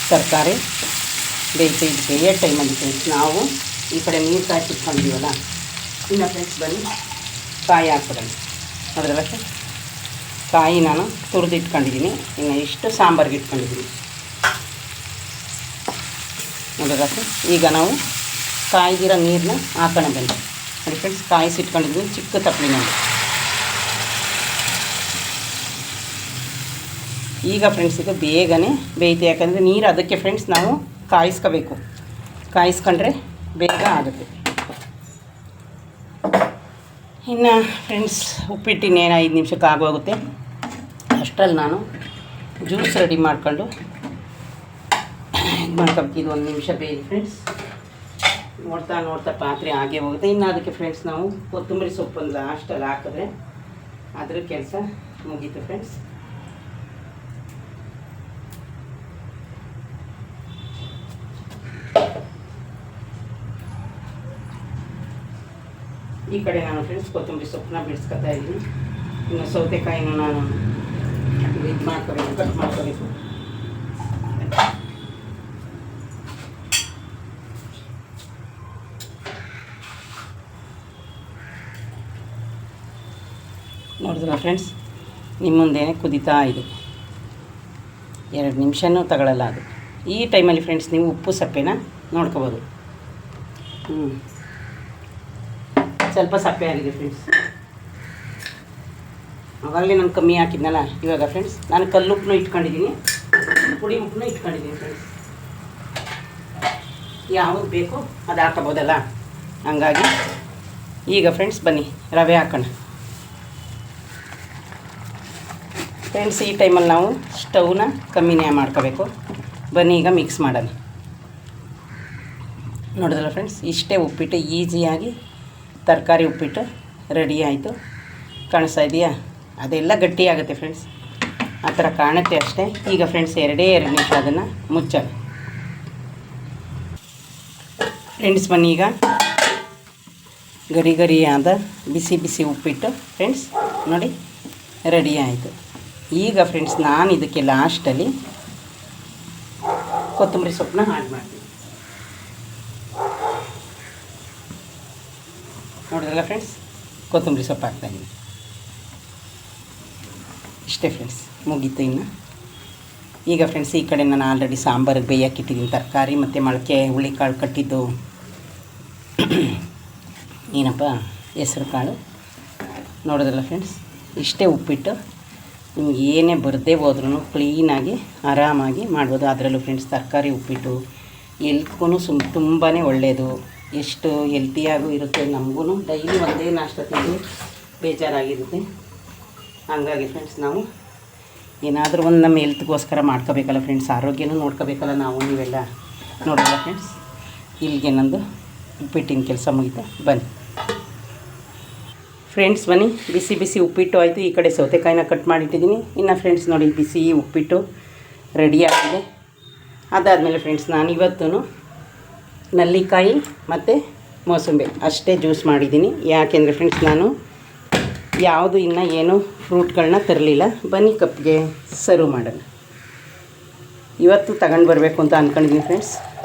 ತರಕಾರಿ ಬೇಯಿಸಿ ಇದಕ್ಕೆ ಟೈಮಲ್ಲಿ ಫ್ರೆಂಡ್ಸ್ ನಾವು ಈ ಕಡೆ ನೀರು ಕಾಯಿಸಿಟ್ಕೊಂಡಿದ್ದೀವಲ್ಲ. ಇನ್ನು ಫ್ರೆಂಡ್ಸ್ ಬನ್ನಿ ಕಾಯಿ ಹಾಕ್ಬಿಡೋಣ. ನೋಡಿದ್ರಲ್ಲ ಫ್ರೆಂಡ್ಸ್, ಕಾಯಿ ನಾನು ತುರಿದಿಟ್ಕೊಂಡಿದ್ದೀನಿ. ಇನ್ನು ಇಷ್ಟು ಸಾಂಬಾರಿಗೆ ಇಟ್ಕೊಂಡಿದ್ದೀನಿ. ನೋಡಿದ್ರೆ ಈಗ ನಾವು ಕಾಯ್ದಿರೋ ನೀರನ್ನ ಹಾಕೋಣ ಬನ್ನಿ. ನೋಡಿ ಫ್ರೆಂಡ್ಸ್, ಕಾಯಿಸಿಟ್ಕೊಂಡಿದ್ವಿ ಚಿಕ್ಕ ತಪ್ಪಲಿನಲ್ಲಿ. ಈಗ ಫ್ರೆಂಡ್ಸ್ ಇದು ಬೇಗನೆ ಬೇಯ್ತು, ಯಾಕಂದರೆ ನೀರು ಅದಕ್ಕೆ ಫ್ರೆಂಡ್ಸ್ ನಾವು ಕಾಯಿಸ್ಕೋಬೇಕು. ಕಾಯಿಸ್ಕೊಂಡ್ರೆ ಬೇಗ ಆಗುತ್ತೆ. ಇನ್ನು ಫ್ರೆಂಡ್ಸ್ ಉಪ್ಪಿಟ್ಟಿನೇನು 5 ನಿಮಿಷಕ್ಕೆ ಆಗೋಗುತ್ತೆ. ಅಷ್ಟರಲ್ಲಿ ನಾನು ಜ್ಯೂಸ್ ರೆಡಿ ಮಾಡ್ಕೊಂಡು ಇದು ಮಾಡ್ಕೊಬೇಕು. ಇದು 1 ನಿಮಿಷ ಬೇಯಿಸಿ ಫ್ರೆಂಡ್ಸ್. ನೋಡ್ತಾ ನೋಡ್ತಾ ಪಾತ್ರೆ ಹಾಗೆ ಹೋಗುತ್ತೆ. ಇನ್ನು ಅದಕ್ಕೆ ಫ್ರೆಂಡ್ಸ್ ನಾವು ಕೊತ್ತಂಬರಿ ಸೊಪ್ಪನ್ನು ಲಾಸ್ಟಲ್ಲಿ ಹಾಕಿದ್ರೆ ಅದ್ರ ಕೆಲಸ ಮುಗೀತು ಫ್ರೆಂಡ್ಸ್. ಈ ಕಡೆ ನಾನು ಫ್ರೆಂಡ್ಸ್ ಕೊತ್ತಂಬರಿ ಸೊಪ್ಪನ್ನ ಬಿಡಿಸ್ಕೊತಾ ಇದ್ದೀನಿ. ಇನ್ನು ಸೌತೆಕಾಯಿನ ನಾನು ಇದು ಮಾಡ್ಕೋಬೇಕು, ಕಟ್ ಮಾಡ್ಕೋಬೇಕು. ನೋಡಿದ್ರಲ್ಲ ಫ್ರೆಂಡ್ಸ್, ನಿಮ್ಮ ಮುಂದೆನೇ ಕುದೀತಾ ಇದೆ. 2 ನಿಮಿಷನೂ ತಗೊಳ್ಳಲ್ಲ ಅದು. ಈ ಟೈಮಲ್ಲಿ ಫ್ರೆಂಡ್ಸ್ ನೀವು ಉಪ್ಪು ಸಪ್ಪೆನ ನೋಡ್ಕೋಬೋದು. ಸ್ವಲ್ಪ ಸಪ್ಪೆ ಆಗಿದೆ ಫ್ರೆಂಡ್ಸ್. ಆವಾಗಲೇ ನಾನು ಕಮ್ಮಿ ಹಾಕಿದ್ನಲ್ಲ. ಇವಾಗ ಫ್ರೆಂಡ್ಸ್ ನಾನು ಕಲ್ಲುಪ್ಪನ್ನು ಇಟ್ಕೊಂಡಿದ್ದೀನಿ, ಪುಡಿ ಉಪ್ಪನ್ನು ಇಟ್ಕೊಂಡಿದ್ದೀನಿ ಫ್ರೆಂಡ್ಸ್. ಯಾವುದು ಬೇಕು ಅದು ಹಾಕೋಬೋದಲ್ಲ, ಹಂಗಾಗಿ ಈಗ ಫ್ರೆಂಡ್ಸ್ ಬನ್ನಿ ರವೆ ಹಾಕೋಣ. ಫ್ರೆಂಡ್ಸ್ ಈ ಟೈಮಲ್ಲಿ ನಾವು ಸ್ಟವ್ನ ಕಮ್ಮಿನೇ ಮಾಡ್ಕೋಬೇಕು. ಬನ್ನಿ ಈಗ ಮಿಕ್ಸ್ ಮಾಡೋಣ. ನೋಡಿದ್ರಲ್ಲ ಫ್ರೆಂಡ್ಸ್, ಇಷ್ಟೇ ಉಪ್ಪಿಟ್ಟು ಈಸಿಯಾಗಿ ತರಕಾರಿ ಉಪ್ಪಿಟ್ಟು ರೆಡಿ ಆಯಿತು. ಕಾಣಿಸ್ತಾ ಇದೆಯಾ? ಅದೆಲ್ಲ ಗಟ್ಟಿಯಾಗುತ್ತೆ ಫ್ರೆಂಡ್ಸ್, ಆ ಥರ ಕಾಣುತ್ತೆ ಅಷ್ಟೇ. ಈಗ ಫ್ರೆಂಡ್ಸ್ 2 ನಿಮಿಷ ಅದನ್ನು ಮುಚ್ಚೋಣ. ಫ್ರೆಂಡ್ಸ್ ಬನ್ನಿ, ಈಗ ಗರಿ ಗರಿಯಾದ ಬಿಸಿ ಬಿಸಿ ಉಪ್ಪಿಟ್ಟು ಫ್ರೆಂಡ್ಸ್ ನೋಡಿ ರೆಡಿ ಆಯಿತು. ಈಗ ಫ್ರೆಂಡ್ಸ್ ನಾನು ಇದಕ್ಕೆ ಲಾಸ್ಟಲ್ಲಿ ಕೊತ್ತಂಬರಿ ಸೊಪ್ಪನ್ನ ಆ್ಯಡ್ ಮಾಡ್ತೀನಿ. ನೋಡಿದ್ರಲ್ಲ ಫ್ರೆಂಡ್ಸ್, ಕೊತ್ತಂಬರಿ ಸೊಪ್ಪು ಹಾಕ್ತಾಯಿದ್ದೀನಿ. ಇಷ್ಟೇ ಫ್ರೆಂಡ್ಸ್, ಮುಗೀತು. ಇನ್ನು ಈಗ ಫ್ರೆಂಡ್ಸ್ ಈ ಕಡೆ ನಾನು ಆಲ್ರೆಡಿ ಸಾಂಬಾರಿಗೆ ಬೇಯಕ್ಕಿಟ್ಟಿದ್ದೀನಿ ತರಕಾರಿ ಮತ್ತು ಮೊಳಕೆ ಹುಳಿಕಾಳು ಕಟ್ಟಿದ್ದು ಏನಪ್ಪ ಹೆಸ್ರು ಕಾಳು. ನೋಡಿದ್ರಲ್ಲ ಫ್ರೆಂಡ್ಸ್, ಇಷ್ಟೇ ಉಪ್ಪಿಟ್ಟು. ನಿಮ್ಗೆ ಏನೇ ಬರದೇ ಹೋದ್ರೂ ಕ್ಲೀನಾಗಿ ಆರಾಮಾಗಿ ಮಾಡ್ಬೋದು. ಅದರಲ್ಲೂ ಫ್ರೆಂಡ್ಸ್ ತರಕಾರಿ ಉಪ್ಪಿಟ್ಟು ಎಲ್ತ್ಗೂ ತುಂಬಾ ಒಳ್ಳೆಯದು. ಎಷ್ಟು ಹೆಲ್ತಿಯಾಗೂ ಇರುತ್ತೆ. ನಮಗೂ ಡೈಲಿ ಒಂದೇ ನಾಷ್ಟ ತಿಂದು ಬೇಜಾರಾಗಿರುತ್ತೆ. ಹಂಗಾಗಿ ಫ್ರೆಂಡ್ಸ್ ನಾವು ಏನಾದರೂ ಒಂದು ನಮ್ಮ ಹೆಲ್ತ್ಗೋಸ್ಕರ ಮಾಡ್ಕೋಬೇಕಲ್ಲ ಫ್ರೆಂಡ್ಸ್, ಆರೋಗ್ಯನೂ ನೋಡ್ಕೋಬೇಕಲ್ಲ ನಾವು. ನೀವೆಲ್ಲ ನೋಡೋಲ್ಲ ಫ್ರೆಂಡ್ಸ್, ಇಲ್ಲಿಗೆ ನಂದು ಉಪ್ಪಿಟ್ಟಿನ ಕೆಲಸ ಮುಗಿತು. ಬನ್ನಿ ಫ್ರೆಂಡ್ಸ್, ಬನ್ನಿ. ಬಿಸಿ ಬಿಸಿ ಉಪ್ಪಿಟ್ಟು ಆಯಿತು. ಈ ಕಡೆ ಸೌತೆಕಾಯಿನ ಕಟ್ ಮಾಡಿಟ್ಟಿದ್ದೀನಿ. ಇನ್ನು ಫ್ರೆಂಡ್ಸ್ ನೋಡಿ ಬಿಸಿ ಉಪ್ಪಿಟ್ಟು ರೆಡಿ ಆಗಿದೆ. ಅದಾದಮೇಲೆ ಫ್ರೆಂಡ್ಸ್ ನಾನು ಇವತ್ತು ನಲ್ಲಿಕಾಯಿ ಮತ್ತು ಮೋಸಂಬಿ ಅಷ್ಟೇ ಜ್ಯೂಸ್ ಮಾಡಿದ್ದೀನಿ. ಯಾಕೆಂದರೆ ಫ್ರೆಂಡ್ಸ್ ನಾನು ಯಾವುದು ಇನ್ನೂ ಏನು ಫ್ರೂಟ್ಗಳನ್ನ ತರಲಿಲ್ಲ. ಬನ್ನಿ ಕಪ್ಗೆ ಸರ್ವ್ ಮಾಡೋಣ. ಇವತ್ತು ತಗೊಂಡು ಬರಬೇಕು ಅಂತ ಅಂದ್ಕೊಂಡಿದ್ದೀನಿ ಫ್ರೆಂಡ್ಸ್.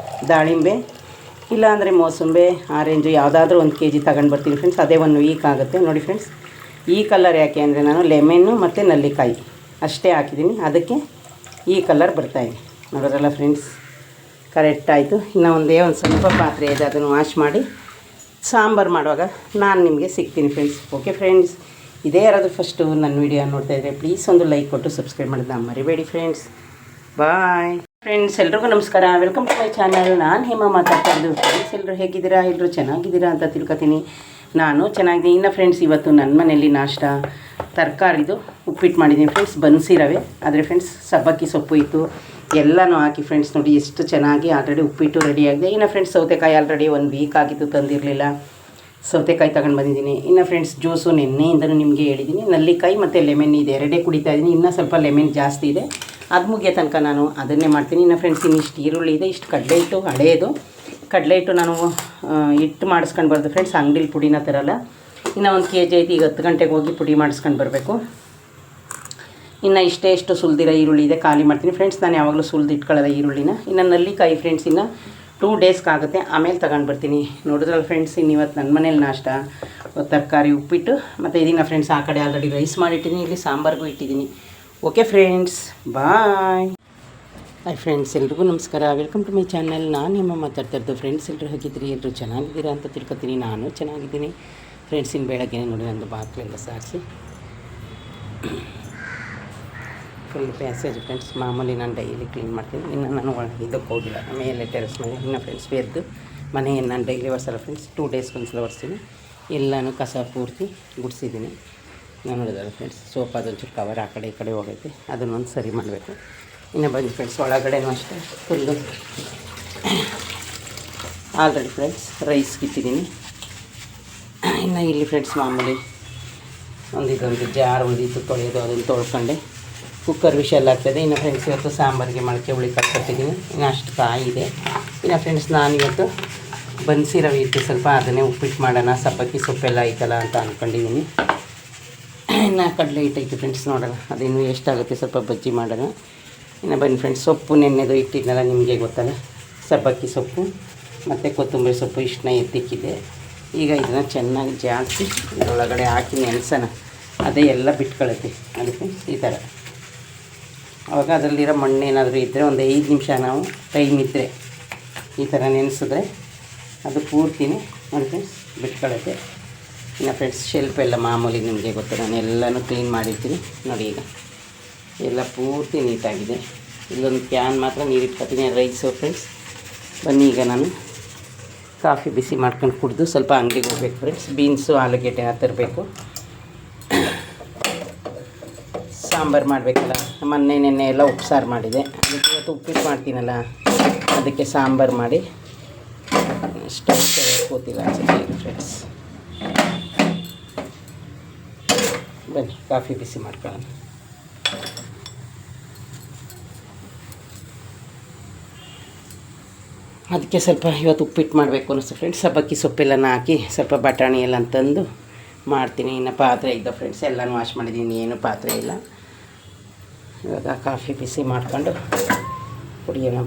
ದಾಳಿಂಬೆ ಇಲ್ಲಾಂದರೆ ಮೋಸಂಬೆ, ಆರೆಂಜು ಯಾವುದಾದ್ರೂ 1 kg ತಗೊಂಡು ಬರ್ತೀನಿ ಫ್ರೆಂಡ್ಸ್. ಅದೇ 1 ವೀಕ್ ಆಗುತ್ತೆ. ನೋಡಿ ಫ್ರೆಂಡ್ಸ್, ಈ ಕಲರ್ ಯಾಕೆ ಅಂದರೆ ನಾನು ಲೆಮೆನ್ನು ಮತ್ತು ನಲ್ಲಿಕಾಯಿ ಅಷ್ಟೇ ಹಾಕಿದ್ದೀನಿ, ಅದಕ್ಕೆ ಈ ಕಲರ್ ಬರ್ತಾಯಿದೆ. ನೋಡೋರಲ್ಲ ಫ್ರೆಂಡ್ಸ್, ಕರೆಕ್ಟ್ ಆಯಿತು. ಇನ್ನು ಒಂದು ಸ್ವಲ್ಪ ಪಾತ್ರೆ ಇದೆ, ಅದನ್ನು ವಾಶ್ ಮಾಡಿ ಸಾಂಬಾರು ಮಾಡುವಾಗ ನಾನು ನಿಮಗೆ ಸಿಗ್ತೀನಿ ಫ್ರೆಂಡ್ಸ್. ಓಕೆ ಫ್ರೆಂಡ್ಸ್, ಇದೇ ಯಾರಾದರೂ ಫಸ್ಟು ನನ್ನ ವೀಡಿಯೋ ನೋಡ್ತಾಯಿದ್ರೆ ಪ್ಲೀಸ್ ಒಂದು ಲೈಕ್ ಕೊಟ್ಟು ಸಬ್ಸ್ಕ್ರೈಬ್ ಮಾಡೋದನ್ನ ಮರಿಬೇಡಿ ಫ್ರೆಂಡ್ಸ್. ಬಾಯ್ ಫ್ರೆಂಡ್ಸ್, ಎಲ್ರಿಗೂ ನಮಸ್ಕಾರ. Welcome to my channel. ನಾನು ಹೇಮಾ ಮಾತಾಡ್ತಾ ಇದ್ದೀನಿ ಫ್ರೆಂಡ್ಸ್. ಎಲ್ಲರೂ ಹೇಗಿದ್ದೀರಾ? ಎಲ್ಲರೂ ಚೆನ್ನಾಗಿದ್ದೀರಾ ಅಂತ ತಿಳ್ಕೊತೀನಿ. ನಾನು ಚೆನ್ನಾಗಿದ್ದೀನಿ. ಇನ್ನು ಫ್ರೆಂಡ್ಸ್ ಇವತ್ತು ನನ್ನ ಮನೆಯಲ್ಲಿ ನಾಷ್ಟ ತರಕಾರಿದು ಉಪ್ಪಿಟ್ಟು ಮಾಡಿದ್ದೀನಿ ಫ್ರೆಂಡ್ಸ್. ಬನ್ಸಿರವೆ ಆದರೆ ಫ್ರೆಂಡ್ಸ್ ಸಬ್ಬಕ್ಕಿ ಸೊಪ್ಪು ಇತ್ತು, ಎಲ್ಲನೂ ಹಾಕಿ ಫ್ರೆಂಡ್ಸ್ ನೋಡಿ ಎಷ್ಟು ಚೆನ್ನಾಗಿ ಆಲ್ರೆಡಿ ಉಪ್ಪಿಟ್ಟು ರೆಡಿಯಾಗಿದೆ. ಇನ್ನು ಫ್ರೆಂಡ್ಸ್ ಸೌತೆಕಾಯಿ ಆಲ್ರೆಡಿ 1 ವೀಕ್ ಆಗಿತ್ತು, ತಂದಿರಲಿಲ್ಲ. ಸೌತೆಕಾಯಿ ತಗೊಂಡು ಬಂದಿದ್ದೀನಿ. ಇನ್ನು ಫ್ರೆಂಡ್ಸ್ ಜ್ಯೂಸು ನಿನ್ನೆಯಿಂದಲೂ ನಿಮಗೆ ಹೇಳಿದ್ದೀನಿ. ನಲ್ಲಿಕಾಯಿ ಮತ್ತು ಲೆಮನ್ ಇದೆ, 2 ಕುಡಿತಾ ಇದ್ದೀನಿ. ಇನ್ನೂ ಸ್ವಲ್ಪ ಲೆಮನ್ ಜಾಸ್ತಿ ಇದೆ, ಅದು ಮುಗಿಯೋ ತನಕ ನಾನು ಅದನ್ನೇ ಮಾಡ್ತೀನಿ. ಇನ್ನು ಫ್ರೆಂಡ್ಸ್ ಇನ್ನಿಷ್ಟು ಈರುಳ್ಳಿ ಇದೆ, ಇಷ್ಟು ಕಡಲೆ ಹಿಟ್ಟು ಹಳೆಯದು ಕಡಲೆ ಹಿಟ್ಟು ನಾನು ಹಿಟ್ಟು ಮಾಡಿಸ್ಕೊಂಡು ಬರ್ದು ಫ್ರೆಂಡ್ಸ್. ಅಂಗಡಿಲಿ ಪುಡಿನ ತರಲ್ಲ. ಇನ್ನು 1 kg ಐತಿ. ಈಗ 10 ಗಂಟೆಗೆ ಹೋಗಿ ಪುಡಿ ಮಾಡಿಸ್ಕೊಂಡು ಬರಬೇಕು. ಇನ್ನು ಎಷ್ಟು ಸುಲಿದಿರೋ ಈರುಳ್ಳಿ ಇದೆ, ಖಾಲಿ ಮಾಡ್ತೀನಿ ಫ್ರೆಂಡ್ಸ್. ನಾನು ಯಾವಾಗಲೂ ಸುಲಿದು ಇಟ್ಕೊಳ್ಳೋದ ಈರುಳ್ಳಿನ. ಇನ್ನು ನಲ್ಲಿಕಾಯಿ ಫ್ರೆಂಡ್ಸ್ ಇನ್ನು 2 ಡೇಸ್ಗಾಗುತ್ತೆ, ಆಮೇಲೆ ತಗೊಂಡು ಬರ್ತೀನಿ. ನೋಡಿದ್ರಲ್ಲ ಫ್ರೆಂಡ್ಸ್, ಇನ್ನು ಇವತ್ತು ನನ್ನ ಮನೇಲಿ ನಾಷ್ಟ ತರಕಾರಿ ಉಪ್ಪಿಟ್ಟು ಮತ್ತು ಇದನ್ನು ಫ್ರೆಂಡ್ಸ್. ಆ ಕಡೆ ಆಲ್ರೆಡಿ ರೈಸ್ ಮಾಡಿಟ್ಟಿದ್ದೀನಿ, ಇಲ್ಲಿ ಸಾಂಬಾರಿಗೂ ಇಟ್ಟಿದ್ದೀನಿ. Okay friends, bye. Hi friends, ಎಲ್ರಿಗೂ ನಮಸ್ಕಾರ. Welcome to my channel. ನಾನು ನಿಮ್ಮ ಮಾತಾಡ್ತಾಯಿದ್ದು. ಫ್ರೆಂಡ್ಸ್ ಎಲ್ಲರೂ ಹೋಗಿದ್ರಿ, ಎಲ್ಲರೂ ಚೆನ್ನಾಗಿದ್ದೀರಾ ಅಂತ ತಿಳ್ಕೊತೀನಿ. ನಾನು ಚೆನ್ನಾಗಿದ್ದೀನಿ ಫ್ರೆಂಡ್ಸ್. ಇನ್ನು ಬೆಳಗ್ಗೆ ನೋಡಿ ನಂದು ಬಾಗಿಲೆಲ್ಲ ಸಾರಿಸಿ ಫುಲ್ ಪ್ಯಾಸೇಜ್ ಫ್ರೆಂಡ್ಸ್. ಮಾಮೂಲಿ ನಾನು ಡೈಲಿ ಕ್ಲೀನ್ ಮಾಡ್ತೀನಿ. ಇನ್ನು ನಾನು ಇದಕ್ಕೆ ಹೋಗಿಲ್ಲ, ಮೇಲೆ ಟೆರೆಸ್ ಮೇಲೆ. ಇನ್ನು ಫ್ರೆಂಡ್ಸ್ ಬೇರ್ದು ಮನೆಯನ್ನು ನಾನು ಡೈಲಿ ಒರೆಸಲ್ಲ ಫ್ರೆಂಡ್ಸ್. 2 ಡೇಸ್ಗೆ ಒಂದ್ಸಲ ಒರೆಸ್ತೀನಿ. ಎಲ್ಲನೂ ಕಸ ಪೂರ್ತಿ ಗುಡಿಸಿದ್ದೀನಿ. ನಾನು ನೋಡಿದಲ್ಲ ಫ್ರೆಂಡ್ಸ್, ಸೋಪ್ ಅದೊಂಚೂರು ಕವರ್ ಆ ಕಡೆ ಈ ಕಡೆ ಹೋಗೈತೆ, ಅದನ್ನೊಂದು ಸರಿ ಮಾಡಬೇಕು. ಇನ್ನು ಬನ್ನಿ ಫ್ರೆಂಡ್ಸ್, ಒಳಗಡೆನೂ ಅಷ್ಟೇ ಫುಲ್ಲು ಆಲ್ರೆಡಿ ಫ್ರೆಂಡ್ಸ್ ರೈಸ್ಗೆ ಇಟ್ಟಿದ್ದೀನಿ. ಇನ್ನು ಇಲ್ಲಿ ಫ್ರೆಂಡ್ಸ್ ಮಾಮೂಲಿ ಇದೊಂದು ಜಾರ್ ಉಳಿದಿತ್ತು ತೊಳೆಯೋದು, ಅದನ್ನು ತೊಳ್ಕೊಂಡೆ. ಕುಕ್ಕರ್ ವಿಷಲ್ ಆಗ್ತದೆ. ಇನ್ನು ಫ್ರೆಂಡ್ಸ್ ಇವತ್ತು ಸಾಂಬಾರಿಗೆ ಮೊಳಕೆ ಹುಳಿ ಕಟ್ಕೊಟ್ಟಿದ್ದೀನಿ. ಇನ್ನು ಅಷ್ಟು ಕಾಯಿ ಇದೆ. ಇನ್ನು ಫ್ರೆಂಡ್ಸ್ ನಾನಿವತ್ತು ಬನ್ಸಿ ರವೆ ಇಟ್ಟು ಸ್ವಲ್ಪ ಅದನ್ನೇ ಉಪ್ಪಿಟ್ಟು ಮಾಡೋಣ, ಸಬ್ಬಕ್ಕಿ ಸೊಪ್ಪೆಲ್ಲ ಐತಲ್ಲ ಅಂತ ಅಂದ್ಕೊಂಡಿದ್ದೀನಿ. ಇನ್ನು ಕಡಲೆ ಹಿಟ್ಟೈತೆ ಫ್ರೆಂಡ್ಸ್, ನೋಡೋಣ ಅದಿನ್ನೂ ಎಷ್ಟಾಗುತ್ತೆ, ಸ್ವಲ್ಪ ಬಜ್ಜಿ ಮಾಡೋಣ. ಇನ್ನು ಬನ್ನಿ ಫ್ರೆಂಡ್ಸ್, ಸೊಪ್ಪು ನೆನ್ನೆದು ಇಟ್ಟಿದ್ನಲ್ಲ, ನಿಮಗೆ ಗೊತ್ತಲ್ಲ, ಸಬ್ಬಕ್ಕಿ ಸೊಪ್ಪು ಮತ್ತು ಕೊತ್ತಂಬರಿ ಸೊಪ್ಪು ಇಷ್ಟನ್ನ ಎತ್ತಿಕ್ಕಿದೆ. ಈಗ ಇದನ್ನು ಚೆನ್ನಾಗಿ ಜಾಡಿಸಿ ಇದರೊಳಗಡೆ ಹಾಕಿ ನೆನೆಸೋಣ. ಅದೇ ಎಲ್ಲ ಬಿಟ್ಕೊಳ್ಳುತ್ತೆ ಅದಕ್ಕೆ ಈ ಥರ. ಆವಾಗ ಅದರಲ್ಲಿರೋ ಮಣ್ಣೇನಾದರೂ ಇದ್ದರೆ ಒಂದು 5 ನಿಮಿಷ ನಾವು ಟೈಮ್ ಇದ್ದರೆ ಈ ಥರ ನೆನೆಸಿದ್ರೆ ಅದು ಪೂರ್ತಿನೇ ನೋಡಿ ಫ್ರೆಂಡ್ಸ್ ಬಿಟ್ಕೊಳ್ಳುತ್ತೆ. ಇನ್ನು ಫ್ರೆಂಡ್ಸ್ ಶೆಲ್ಫ್ ಎಲ್ಲ ಮಾಮೂಲಿ ನಿಮಗೆ ಗೊತ್ತು, ನಾನು ಎಲ್ಲನೂ ಕ್ಲೀನ್ ಮಾಡಿರ್ತೀನಿ ನೋಡಿ. ಈಗ ಎಲ್ಲ ಪೂರ್ತಿ ನೀಟಾಗಿದೆ. ಇಲ್ಲೊಂದು ಕ್ಯಾನ್ ಮಾತ್ರ ನೀರಿಟ್ಕೊತೀನಿ ರೈಸು ಫ್ರೆಂಡ್ಸ್. ಬನ್ನಿ ಈಗ ನಾನು ಕಾಫಿ ಬಿಸಿ ಮಾಡ್ಕೊಂಡು ಕುಡಿದು ಸ್ವಲ್ಪ ಅಂಗಡಿಗೆ ಹೋಗ್ಬೇಕು ಫ್ರೆಂಡ್ಸ್. ಬೀನ್ಸು ಆಲೂಗೆಡ್ಡೆ ತರಬೇಕು. ಸಾಂಬಾರು ಮಾಡಬೇಕಲ್ಲ, ನೆನ್ನೆ ಎಲ್ಲ ಉಪ್ಸಾರು ಮಾಡಿದೆ. ಅದಕ್ಕೆ ಇವತ್ತು ಉಪ್ಪಿಟ್ಟು ಮಾಡ್ತೀನಲ್ಲ, ಅದಕ್ಕೆ ಸಾಂಬಾರು ಮಾಡಿ ಸ್ಟವ್ ಕೂತಿಲ್ಲ ಅನ್ಸುತ್ತೆ ಫ್ರೆಂಡ್ಸ್. ಬನ್ನಿ ಕಾಫಿ ಬಿಸಿ ಮಾಡ್ಕೊಳ್ಳೋಣ. ಅದಕ್ಕೆ ಸ್ವಲ್ಪ ಇವತ್ತು ಉಪ್ಪಿಟ್ಟು ಮಾಡಬೇಕು ಅನ್ನಿಸ್ತು ಫ್ರೆಂಡ್ಸ್. ಸಬ್ಬಕ್ಕಿ ಸೊಪ್ಪೆಲ್ಲನ ಹಾಕಿ ಸ್ವಲ್ಪ ಬಟಾಣಿ ಎಲ್ಲ ತಂದು ಮಾಡ್ತೀನಿ. ಇನ್ನು ಪಾತ್ರೆ ಇದ್ದ ಫ್ರೆಂಡ್ಸ್, ಎಲ್ಲನೂ ವಾಶ್ ಮಾಡಿದ್ದೀನಿ, ಏನು ಪಾತ್ರೆ ಇಲ್ಲ. ಇವಾಗ ಕಾಫಿ ಬಿಸಿ ಮಾಡ್ಕೊಂಡು ಕುಡಿಯೋಣ.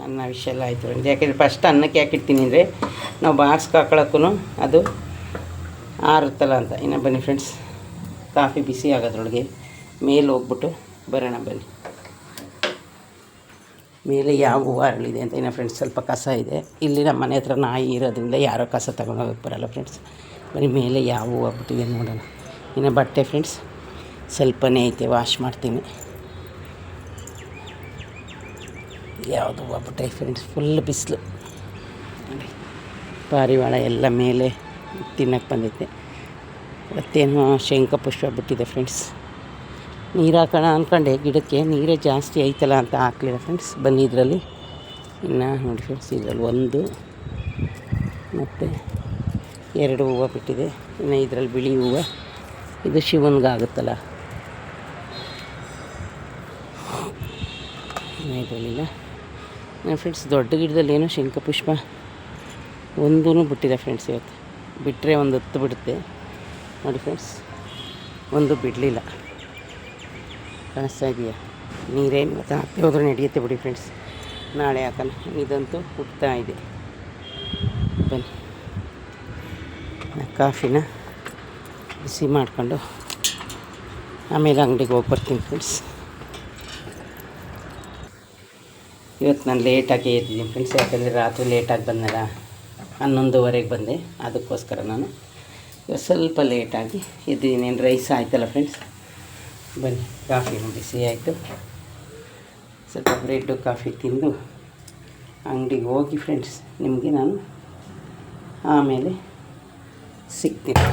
ಅನ್ನ ವಿಷಯ ಆಯಿತು ಫ್ರೆಂಡ್ಸ್. ಯಾಕೆಂದರೆ ಫಸ್ಟ್ ಅನ್ನಕ್ಕೆ ಯಾಕೆ ಇಡ್ತೀನಿ ಅಂದರೆ ನಾವು ಬಾಕ್ಸ್ಗೆ ಹಾಕೊಳಕ್ಕೂ ಅದು ಆರುತ್ತಲ್ಲ ಅಂತ. ಇನ್ನು ಬನ್ನಿ ಫ್ರೆಂಡ್ಸ್, ಕಾಫಿ ಬಿಸಿ ಆಗೋದ್ರೊಳಗೆ ಮೇಲೆ ಹೋಗ್ಬಿಟ್ಟು ಬರೋಣ. ಬನ್ನಿ ಮೇಲೆ ಯಾವ ಹೂವು ಅರಳಿದೆ ಅಂತ. ಇನ್ನು ಫ್ರೆಂಡ್ಸ್ ಸ್ವಲ್ಪ ಕಸ ಇದೆ ಇಲ್ಲಿ, ನಮ್ಮ ಮನೆ ಹತ್ರ ನಾಯಿ ಇರೋದ್ರಿಂದ ಯಾರೋ ಕಸ ತೊಗೊಂಡೋಗಕ್ಕೆ ಬರೋಲ್ಲ ಫ್ರೆಂಡ್ಸ್. ಬರೀ ಮೇಲೆ ಯಾವ ಹೂವು ಆಗ್ಬಿಟ್ಟಿದೆ ನೋಡೋಣ. ಇನ್ನು ಬಟ್ಟೆ ಫ್ರೆಂಡ್ಸ್ ಸ್ವಲ್ಪನೇ ಐತೆ, ವಾಶ್ ಮಾಡ್ತೀನಿ. ಯಾವುದು ಹೂವು ಆಗ್ಬಿಟ್ಟೆ ಫ್ರೆಂಡ್ಸ್, ಫುಲ್ ಬಿಸಿಲು ನೋಡಿ. ಪಾರಿವಾಳ ಎಲ್ಲ ಮೇಲೆ ತಿನ್ನಕ್ಕೆ ಬಂದೈತೆ. ಮತ್ತೇನು ಶಂಖಪುಷ್ಪ ಬಿಟ್ಟಿದೆ ಫ್ರೆಂಡ್ಸ್. ನೀರು ಹಾಕೋಣ ಅಂದ್ಕೊಂಡೆ, ಗಿಡಕ್ಕೆ ನೀರೇ ಜಾಸ್ತಿ ಐತಲ್ಲ ಅಂತ ಹಾಕಲಿಲ್ಲ ಫ್ರೆಂಡ್ಸ್. ಬನ್ನಿ ಇದರಲ್ಲಿ ಇನ್ನು ನೋಡಿ ಫ್ರೆಂಡ್ಸ್, ಇದರಲ್ಲಿ 1 ಮತ್ತು 2 ಹೂವು ಬಿಟ್ಟಿದೆ. ಇನ್ನು ಇದರಲ್ಲಿ ಬಿಳಿ ಹೂವು, ಇದು ಶಿವನ್ಗಾಗುತ್ತಲ್ಲ, ಇದರಲ್ಲಿಲ್ಲ. ಫ್ರೆಂಡ್ಸ್ ದೊಡ್ಡ ಗಿಡದಲ್ಲಿ ಏನೋ ಶಂಖಪುಷ್ಪ ಒಂದೂ ಬಿಟ್ಟಿದೆ ಫ್ರೆಂಡ್ಸ್. ಇವತ್ತು ಬಿಟ್ಟರೆ ಒಂದು 10 ಬಿಡುತ್ತೆ ನೋಡಿ ಫ್ರೆಂಡ್ಸ್. ಒಂದು ಬಿಡಲಿಲ್ಲ, ಕಾಣಿಸ್ತಾ ಇದೆಯಾ? ನೀರೇನು ಮತ್ತು ಹತ್ತಿ ಹೋದ್ರೆ ನಡೆಯುತ್ತೆ ಬಿಡಿ ಫ್ರೆಂಡ್ಸ್, ನಾಳೆ ಹಾಕೋಣ. ಇದಂತೂ ಹುಡ್ತಾ ಇದೆ. ಬನ್ನಿ ಕಾಫಿನ ಬಿಸಿ ಮಾಡಿಕೊಂಡು ಆಮೇಲೆ ಅಂಗಡಿಗೆ ಹೋಗಿ ಬರ್ತೀನಿ ಫ್ರೆಂಡ್ಸ್. ಇವತ್ತು ನಾನು ಲೇಟಾಗಿ ಎದ್ದಿದ್ದೀನಿ ಫ್ರೆಂಡ್ಸ್. ಯಾಕಂದರೆ ರಾತ್ರಿ ಲೇಟಾಗಿ ಬಂದಲ್ಲ, 11:30ಗೆ ಬಂದೆ. ಅದಕ್ಕೋಸ್ಕರ ನಾನು ಇವತ್ತು ಸ್ವಲ್ಪ ಲೇಟಾಗಿ ಎದ್ದಿದ್ದೀನಿ. ರೈಸ್ ಆಯ್ತಲ್ಲ ಫ್ರೆಂಡ್ಸ್. ಬನ್ನಿ ಕಾಫಿನೂ ಬಿಸಿ ಆಯಿತು. ಸ್ವಲ್ಪ ಬ್ರೆಡ್ಡು ಕಾಫಿ ತಿಂದು ಅಂಗಡಿಗೆ ಹೋಗಿ ಫ್ರೆಂಡ್ಸ್ ನಿಮಗೆ ನಾನು ಆಮೇಲೆ ಸಿಗ್ತೀನಿ.